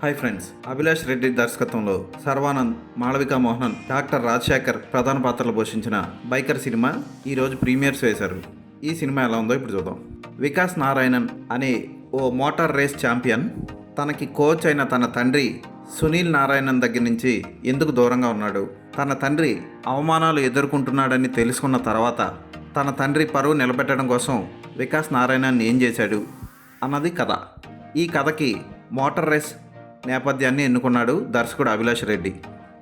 Hi friends, Abhilash Reddy దర్శకత్వంలో Sharwanand, Malavika Mohanan, doctor Rajasekhar ప్రధాన పాత్రలు పోషించిన బైకర్ సినిమా ఈరోజు ప్రీమియర్స్ వేశారు. ఈ సినిమా ఎలా ఉందో ఇప్పుడు చూద్దాం. వికాస్ నారాయణన్ అనే ఓ మోటార్ రేస్ ఛాంపియన్ తనకి కోచ్ అయిన తన తండ్రి సునీల్ నారాయణన్ దగ్గర నుంచి ఎందుకు దూరంగా ఉన్నాడు, తన తండ్రి అవమానాలు ఎదుర్కొంటున్నాడని తెలుసుకున్న తర్వాత తన తండ్రి పరువు నిలబెట్టడం కోసం వికాస్ నారాయణన్ ఏం చేశాడు అన్నది కథ. ఈ కథకి మోటార్ రేస్ నేపథ్యాన్ని ఎన్నుకున్నాడు దర్శకుడు అభిలాష్ రెడ్డి.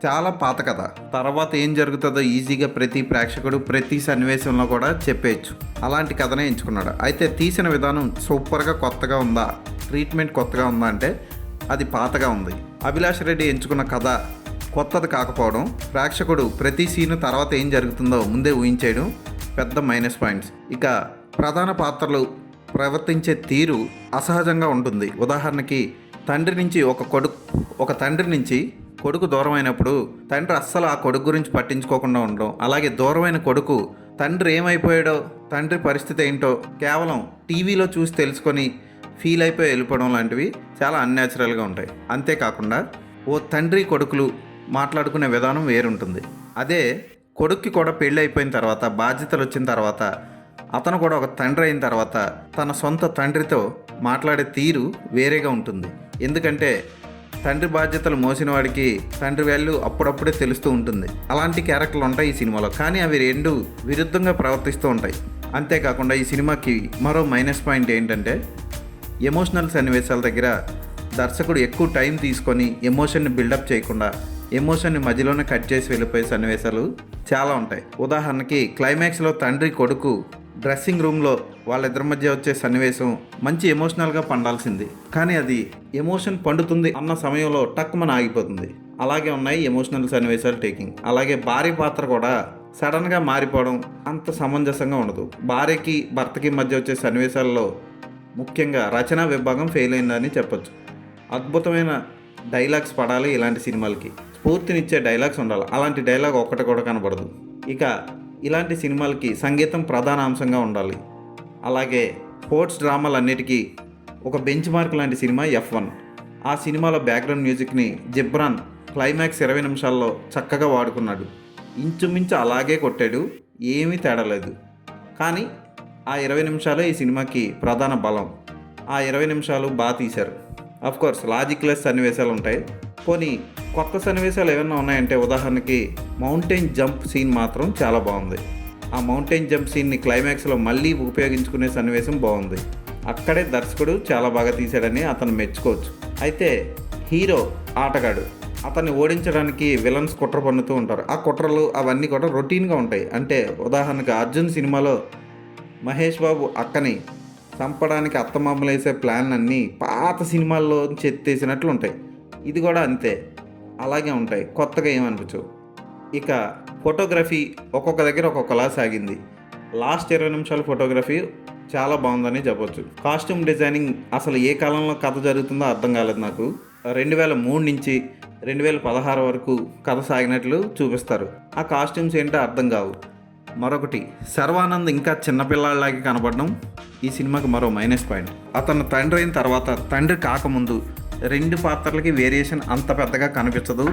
చాలా పాత కథ. తర్వాత ఏం జరుగుతుందో ఈజీగా ప్రతి ప్రేక్షకుడు ప్రతి సన్నివేశంలో కూడా చెప్పేయచ్చు. అలాంటి కథనే ఎంచుకున్నాడు. అయితే తీసిన విధానం సూపర్గా కొత్తగా ఉందా, ట్రీట్మెంట్ కొత్తగా ఉందా అంటే అది పాతగా ఉంది. అభిలాష్ రెడ్డి ఎంచుకున్న కథ కొత్తది కాకపోవడం, ప్రేక్షకుడు ప్రతి సీను తర్వాత ఏం జరుగుతుందో ముందే ఊహించేయడం పెద్ద మైనస్ పాయింట్స్. ఇక ప్రధాన పాత్రలు ప్రవర్తించే తీరు అసహజంగా ఉంటుంది. ఉదాహరణకి తండ్రి నుంచి కొడుకు దూరం అయినప్పుడు తండ్రి అస్సలు ఆ కొడుకు గురించి పట్టించుకోకుండా ఉండడం, అలాగే దూరమైన కొడుకు తండ్రి ఏమైపోయాడో, తండ్రి పరిస్థితి ఏంటో కేవలం టీవీలో చూసి తెలుసుకొని ఫీల్ అయిపోయి వెళ్ళిపోవడం లాంటివి చాలా అన్యాచురల్గా ఉంటాయి. అంతేకాకుండా ఓ తండ్రి కొడుకులు మాట్లాడుకునే విధానం వేరుంటుంది. అదే కొడుక్కి కూడా పెళ్ళి అయిపోయిన తర్వాత, బాధ్యతలు వచ్చిన తర్వాత, అతను కూడా ఒక తండ్రి అయిన తర్వాత తన సొంత తండ్రితో మాట్లాడే తీరు వేరేగా ఉంటుంది. ఎందుకంటే తండ్రి బాధ్యతలు మోసిన వాడికి తండ్రి వాల్యూ అప్పుడప్పుడే తెలుస్తూ ఉంటుంది. అలాంటి క్యారెక్టర్లు ఉంటాయి ఈ సినిమాలో, కానీ అవి రెండు విరుద్ధంగా ప్రవర్తిస్తూ ఉంటాయి. అంతేకాకుండా ఈ సినిమాకి మరో మైనస్ పాయింట్ ఏంటంటే ఎమోషనల్ సన్నివేశాల దగ్గర దర్శకుడు ఎక్కువ టైం తీసుకొని ఎమోషన్ని బిల్డప్ చేయకుండా ఎమోషన్ని మధ్యలోనే కట్ చేసి వెళ్ళిపోయే సన్నివేశాలు చాలా ఉంటాయి. ఉదాహరణకి క్లైమాక్స్లో తండ్రి కొడుకు డ్రెస్సింగ్ రూమ్లో వాళ్ళిద్దరి మధ్య వచ్చే సన్నివేశం మంచి ఎమోషనల్గా పండాల్సింది, కానీ అది ఎమోషన్ పండుతుంది అన్న సమయంలో టక్మని ఆగిపోతుంది. అలాగే ఉన్నాయి ఎమోషనల్ సన్నివేశాలు టేకింగ్. అలాగే భార్య పాత్ర కూడా సడన్గా మారిపోవడం అంత సమంజసంగా ఉండదు. భార్యకి భర్తకి మధ్య వచ్చే సన్నివేశాల్లో ముఖ్యంగా రచనా విభాగం ఫెయిల్ అయిందని చెప్పొచ్చు. అద్భుతమైన డైలాగ్స్ పడాలి ఇలాంటి సినిమాలకి, స్ఫూర్తినిచ్చే డైలాగ్స్ ఉండాలి. అలాంటి డైలాగ్ ఒక్కటి కూడా కనబడదు. ఇక ఇలాంటి సినిమాలకి సంగీతం ప్రధాన అంశంగా ఉండాలి. అలాగే స్పోర్ట్స్ డ్రామాలన్నిటికీ ఒక బెంచ్ మార్క్ లాంటి సినిమా F1. ఆ సినిమాలో బ్యాక్గ్రౌండ్ మ్యూజిక్ని జిబ్రాన్ క్లైమాక్స్ 20 నిమిషాల్లో చక్కగా వాడుకున్నాడు. ఇంచుమించు అలాగే కొట్టాడు, ఏమీ తేడా లేదు. కానీ ఆ 20 నిమిషాలే ఈ సినిమాకి ప్రధాన బలం. ఆ 20 నిమిషాలు బాగా తీశారు. అఫ్కోర్స్ లాజిక్లెస్ సన్నివేశాలు ఉంటాయి. పోనీ కొత్త సన్నివేశాలు ఏమైనా ఉన్నాయంటే ఉదాహరణకి మౌంటైన్ జంప్ సీన్ మాత్రం చాలా బాగుంది. ఆ మౌంటైన్ జంప్ సీన్ని క్లైమాక్స్లో మళ్ళీ ఉపయోగించుకునే సన్నివేశం బాగుంది. అక్కడే దర్శకుడు చాలా బాగా తీశాడని అతను మెచ్చుకోవచ్చు. అయితే హీరో ఆటగాడు, అతన్ని ఓడించడానికి విలన్స్ కుట్ర పన్నుతూ ఉంటారు. ఆ కుట్రలు అవన్నీ కూడా రొటీన్గా ఉంటాయి. అంటే ఉదాహరణకి అర్జున్ సినిమాలో మహేష్ బాబు అక్కని చంపడానికి అత్తమామలు వేసే ప్లాన్ అన్నీ పాత సినిమాల్లో ఎత్తేసినట్లు ఉంటాయి. ఇది కూడా అంతే, అలాగే ఉంటాయి, కొత్తగా ఏమనిపించవు. ఇక ఫోటోగ్రఫీ ఒక్కొక్క దగ్గర ఒక్కొక్కలా సాగింది. లాస్ట్ 20 నిమిషాల ఫోటోగ్రఫీ చాలా బాగుందని చెప్పొచ్చు. కాస్ట్యూమ్ డిజైనింగ్ అసలు ఏ కాలంలో కథ జరుగుతుందో అర్థం కాలేదు నాకు. 2003 నుంచి 2016 వరకు కథ సాగినట్లు చూపిస్తారు. ఆ కాస్ట్యూమ్స్ ఏంటో అర్థం కావు. మరొకటి, శర్వానంద్ ఇంకా చిన్నపిల్లాడిలాగే కనపడడం ఈ సినిమాకి మరో మైనస్ పాయింట్. అతను తండ్రి అయిన తర్వాత తండ్రి కాకముందు 2 పాత్రలకి వేరియేషన్ అంత పెద్దగా కనిపించదు.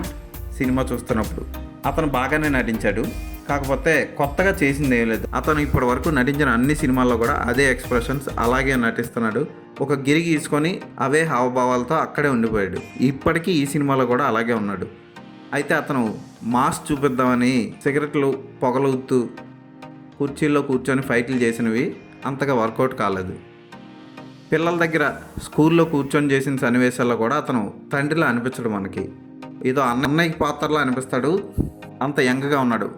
సినిమా చూస్తున్నప్పుడు అతను బాగానే నటించాడు, కాకపోతే కొత్తగా చేసింది ఏం లేదు. అతను ఇప్పటి వరకు నటించిన అన్ని సినిమాల్లో కూడా అదే ఎక్స్ప్రెషన్స్, అలాగే నటిస్తున్నాడు. ఒక గిరి గీసుకొని అవే హావభావాలతో అక్కడే ఉండిపోయాడు. ఇప్పటికీ ఈ సినిమాలో కూడా అలాగే ఉన్నాడు. అయితే అతను మాస్ చూపిద్దామని సిగరెట్లు పొగలుగుతూ కుర్చీల్లో కూర్చొని ఫైట్లు చేసినవి అంతగా వర్కౌట్ కాలేదు. పిల్లల దగ్గర స్కూల్లో కూర్చొని చేసిన సన్నివేశాల్లో కూడా అతను తండ్రిలా అనిపించడు. మనకి ఏదో అన్నయ్య పాత్రలా అనిపిస్తాడు. అంత యంగ్గా ఉన్నాడు.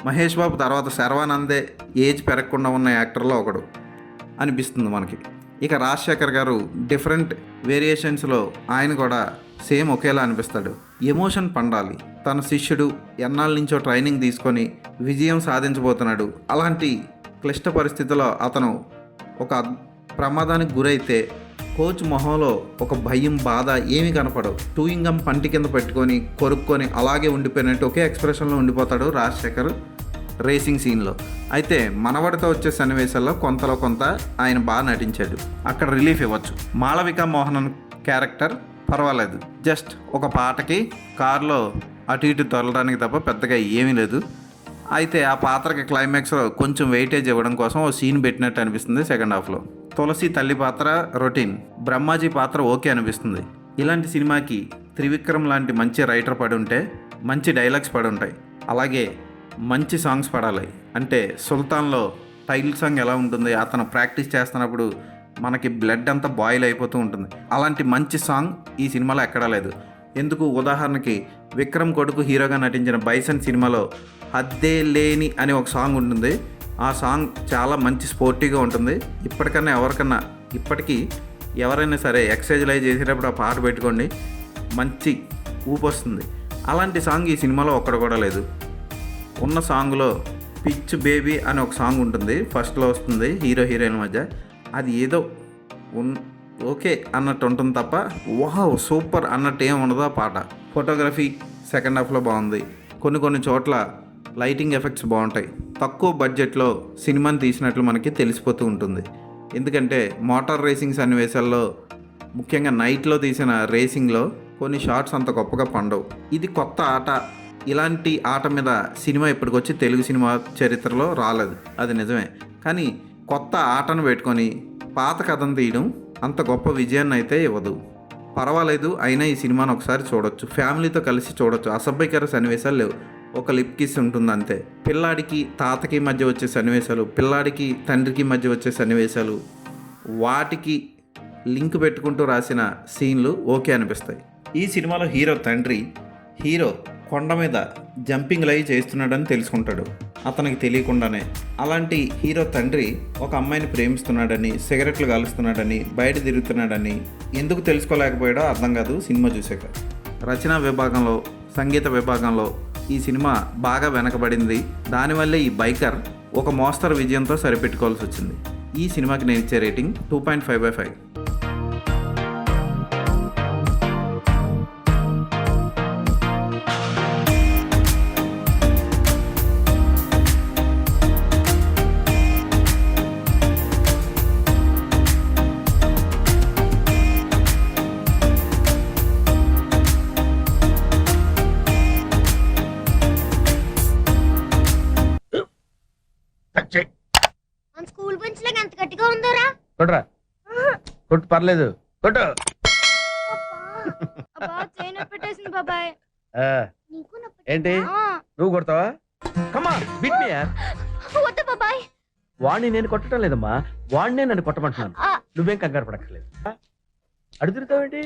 మహేష్ బాబు తర్వాత శర్వానందే ఏజ్ పెరగకుండా ఉన్న యాక్టర్లో ఒకడు అనిపిస్తుంది మనకి. ఇక రాజశేఖర్ గారు డిఫరెంట్ వేరియేషన్స్లో ఆయన కూడా సేమ్ ఒకేలా అనిపిస్తాడు. ఎమోషన్ పండాలి. తన శిష్యుడు ఎన్నాళ్ళ నుంచో ట్రైనింగ్ తీసుకొని విజయం సాధించబోతున్నాడు. అలాంటి క్లిష్ట పరిస్థితుల్లో అతను ఒక ప్రమాదానికి గురైతే కోచ్ మొహంలో ఒక భయం, బాధ ఏమీ కనపడవు. టూయింగం పంటి కింద పెట్టుకొని కొరుక్కొని అలాగే ఉండిపోయినట్టు ఒకే ఎక్స్ప్రెషన్లో ఉండిపోతాడు రాజశేఖర్ రేసింగ్ సీన్లో. అయితే మనవడితో వచ్చే సన్నివేశాల్లో కొంతలో కొంత ఆయన బాగా నటించాడు. అక్కడ రిలీఫ్ ఇవ్వచ్చు. మాళవిక మోహనన్ క్యారెక్టర్ పర్వాలేదు. జస్ట్ ఒక పాటకి కార్లో అటు ఇటు తొలడానికి తప్ప పెద్దగా ఏమీ లేదు. అయితే ఆ పాత్రకి క్లైమాక్స్లో కొంచెం వెయిటేజ్ ఇవ్వడం కోసం ఓ సీన్ పెట్టినట్టు అనిపిస్తుంది సెకండ్ హాఫ్లో. తులసి తల్లి పాత్ర రొటీన్, బ్రహ్మాజీ పాత్ర ఓకే అనిపిస్తుంది. ఇలాంటి సినిమాకి త్రివిక్రమ్ లాంటి మంచి రైటర్ పడి ఉంటే మంచి డైలాగ్స్ పడి ఉంటాయి. అలాగే మంచి సాంగ్స్ పడాలి. అంటే సుల్తాన్లో టైటిల్ సాంగ్ ఎలా ఉంటుంది, అతను ప్రాక్టీస్ చేస్తున్నప్పుడు మనకి బ్లడ్ అంతా బాయిల్ అయిపోతూ ఉంటుంది. అలాంటి మంచి సాంగ్ ఈ సినిమాలో ఎక్కడా లేదు. ఎందుకు, ఉదాహరణకి విక్రమ్ కొడుకు హీరోగా నటించిన బైసన్ సినిమాలో హద్దే లేని అని ఒక సాంగ్ ఉంటుంది. ఆ సాంగ్ చాలా మంచి స్పోర్టివ్గా ఉంటుంది. ఇప్పటికీ ఎవరైనా సరే ఎక్సర్సైజ్ చేసేటప్పుడు ఆ పాట పెట్టుకోండి, మంచి ఊపు వస్తుంది. అలాంటి సాంగ్ ఈ సినిమాలో ఒక్కడ కూడా లేదు. ఉన్న సాంగ్లో పిచ్ బేబీ అని ఒక సాంగ్ ఉంటుంది, ఫస్ట్లో వస్తుంది హీరో హీరోయిన్ మధ్య. అది ఏదో ఓకే అన్నట్టు ఉంటుంది తప్ప వావ్ సూపర్ అన్నట్టు ఏం ఉండదు ఆ పాట. ఫోటోగ్రఫీ సెకండ్ హాఫ్లో బాగుంది. కొన్ని చోట్ల లైటింగ్ ఎఫెక్ట్స్ బాగుంటాయి. తక్కువ బడ్జెట్లో సినిమాని తీసినట్లు మనకి తెలిసిపోతూ ఉంటుంది. ఎందుకంటే మోటార్ రేసింగ్ సన్నివేశాల్లో, ముఖ్యంగా నైట్లో తీసిన రేసింగ్లో కొన్ని షార్ట్స్ అంత గొప్పగా పండవు. ఇది కొత్త ఆట. ఇలాంటి ఆట మీద సినిమా ఇప్పటికొచ్చి తెలుగు సినిమా చరిత్రలో రాలేదు, అది నిజమే. కానీ కొత్త ఆటను పెట్టుకొని పాత కథను తీయడం అంత గొప్ప విజయాన్ని అయితే ఇవ్వదు. పర్వాలేదు, అయినా ఈ సినిమాను ఒకసారి చూడొచ్చు, ఫ్యామిలీతో కలిసి చూడొచ్చు. అసభ్యకర సన్నివేశాలు లేవు, ఒక లిప్ కిస్ ఉంటుంది అంతే. పిల్లాడికి తాతకి మధ్య వచ్చే సన్నివేశాలు, పిల్లాడికి తండ్రికి మధ్య వచ్చే సన్నివేశాలు, వాటికి లింక్ పెట్టుకుంటూ రాసిన సీన్లు ఓకే అనిపిస్తాయి. ఈ సినిమాలో హీరో తండ్రి కొండ మీద జంపింగ్ లైవ్ చేస్తున్నాడని తెలుసుకుంటాడు అతనికి తెలియకుండానే. అలాంటి హీరో తండ్రి ఒక అమ్మాయిని ప్రేమిస్తున్నాడని, సిగరెట్లు కాలుస్తున్నాడని, బయట తిరుగుతున్నాడని ఎందుకు తెలుసుకోలేకపోయాడో అర్థం కాదు సినిమా చూసాక. రచనా విభాగంలో, సంగీత విభాగంలో ఈ సినిమా బాగా వెనకబడింది. దానివల్లే ఈ బైకర్ ఒక మోస్తరు విజయంతో సరిపెట్టుకోవాల్సి వచ్చింది. ఈ సినిమాకి నేను ఇచ్చే రేటింగ్ 2.5/5. మన స్కూల్ బెంచ్ లాగా ఎంత గట్టిగా ఉందోరా. కొట్రా, కొట్టు, పర్లేదు, కొట్టు. అబ్బా చైన్ పెట్టేసింది బాబాయ్. నీకు ఏంటి నువ్వు కొడతావా? కమా బిట్ మీ యార్. వద్దు బాబాయ్. వాణ్ణి నేను కొట్టడం లేదమ్మా, వాణ్ణే నన్ను కొట్టమంటున్నాను. నువ్వేం కంగారు పడక్కర్లేదు. అడుగుతావేంటి?